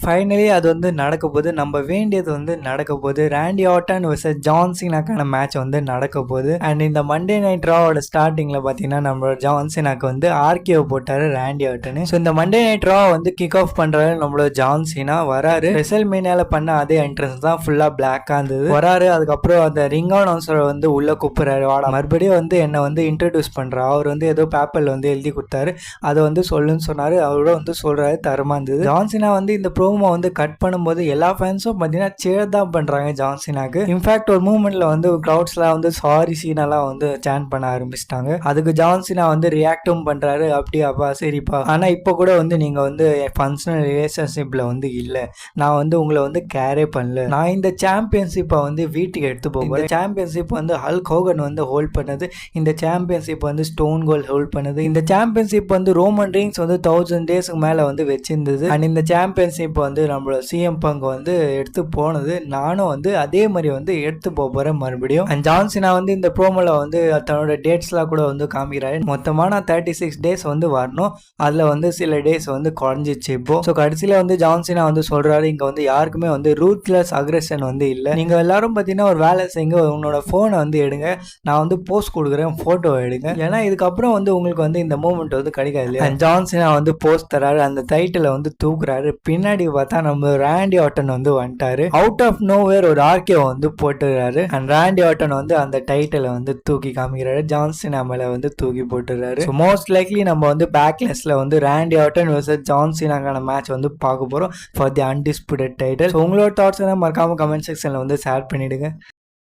Finally அது வந்து நடக்க போகுது. நம்ம வேண்டியது வந்து நடக்க போகுது. ராண்டி ஆர்டன் vs ஜான் சீனாக்கான மேட்ச் வந்து நடக்க போகுது. அண்ட் இந்த மண்டே நைட் ராவோட ஸ்டார்டிங்ல பாத்தீங்கன்னா நம்ம ஜான் சீனாக்கு வந்து ஆர்கேஓ போட்டாரு ராண்டி ஆர்டன். ஸோ இந்த மண்டே நைட் ரா வந்து கிக் ஆஃப் பண்றாரு நம்மளோட ஜான் சீனா. வராரு, ரெசல்மேனியால பண்ண அதே என்ட்ரன்ஸ் தான், ஃபுல்லா பிளாக்கா இருந்தது. வராரு, அதுக்கப்புறம் அந்த ரிங் அனௌன்சரை வந்து உள்ள கூப்பிடுறாரு, வாடா மறுபடியும் வந்து என்ன வந்து இன்ட்ரடியூஸ் பண்றா. அவர் வந்து ஏதோ பேப்பர்ல வந்து எழுதி கொடுத்தாரு, அதை வந்து சொல்லுன்னு சொன்னாரு. அவரோட வந்து சொல்றாரு, தரமா இருந்தது. ஜான்சினா வந்து இந்த ப்ரோமோ வந்து கட் பண்ணும்போது எல்லா ஃபேன்ஸும் பார்த்தீங்கன்னா சேர் தான் பண்றாங்க ஜான்சினாக்கு. இன்ஃபேக்ட் ஒரு மூமெண்ட்ல வந்து கிரௌட்ஸ்லாம் வந்து சாரி சீனெல்லாம் வந்து சேன் பண்ண ஆரம்பிச்சிட்டாங்க. அதுக்கு ஜான்சினா வந்து ரியாக்டும் பண்றாரு, அப்படியாப்பா சரிப்பா, ஆனா இப்போ கூட வந்து நீங்க வந்து ஃபங்க்ஷனல் ரிலேஷன்ஷிப்ல வந்து இல்ல, நான் வந்து உங்களை வந்து கேரே பண்ணல, நான் இந்த சாம்பியன்ஷிப்பை வந்து வீட்டுக்கு எடுத்து போகிறேன். இந்த சாம்பியன்ஷிப் வந்து ஹல்க் ஹோகன் வந்து ஹோல்ட் பண்ணது, இந்த சாம்பியன்ஷிப் வந்து ஸ்டோன் கோல் ஹோல்ட் பண்ணது, இந்த சாம்பியன்ஷிப் வந்து ரோமன் ரீன்ஸ் வந்து 1000 டேஸ்க்கு மேல வந்து வச்சிருந்தது. அண்ட் இந்த சாம்பியன்ஷிப் வந்து நம்மளோட சிஎம் பங்க் வந்து எடுத்து போனது, நானும் வந்து அதே மாதிரி வந்து எடுத்து போறேன் மறுபடியும். அண்ட் ஜான்சினா வந்து இந்த ப்ரோமோல வந்து தன்னோட டேட்ஸ்லாம் கூட வந்து காமிக்கிறாரு. மொத்தமான 36 டேஸ் வந்து வரணும், அதுல வந்து சில டேஸ் வந்து குறைஞ்சிச்சு இப்போ. ஸோ கடைசியில வந்து ஜான்சினா வந்து சொல்றாரு, இங்க வந்து யாருக்குமே வந்து ரூத்லெஸ் அக்ரெஷன் வந்து இல்லை, நீங்க எல்லாரும் பார்த்தீங்கன்னா ஒரு வேலை செய்யுங்க, உன்னோட போனை வந்து எடுங்க, நான் வந்து போஸ்ட் கொடுக்குறேன், போட்டோ எடுங்க, ஏன்னா இதுக்கப்புறம் வந்து உங்களுக்கு வந்து இந்த மூமெண்ட் வந்து கிடைக்காது இல்லையா. ஜான்சினா வந்து போஸ்ட் தராரு, அந்த டைட்டிலை வந்து தூக்குறாரு. பின்னாடி பார்த்தா நம்ம ராண்டி ஆர்டன் வந்து வந்துட்டாரு. அவுட் ஆஃப் நோவேர் ஒரு ஆர்கே வந்து போட்டுறாரு. அண்ட் ராண்டி ஆர்டன் வந்து அந்த டைட்டிலை வந்து தூக்கி காமிக்கிறாரு, ஜான்சினா மேல வந்து தூக்கி போட்டுறாரு. மோஸ்ட் லைக்லி நம்ம வந்து பேக்லெஸ்ல வந்து ராண்டி ஆர்டன் vs ஜான் சீனாக்கான மேட்ச் வந்து பார்க்க போறோம் ஃபார் தி அன்டிஸ்பியூட்டட் டைட்டில். உங்களோட தாட்ஸ் மறக்காம கமெண்ட் செக்ஷன்ல வந்து ஷேர் பண்ணிடுங்க.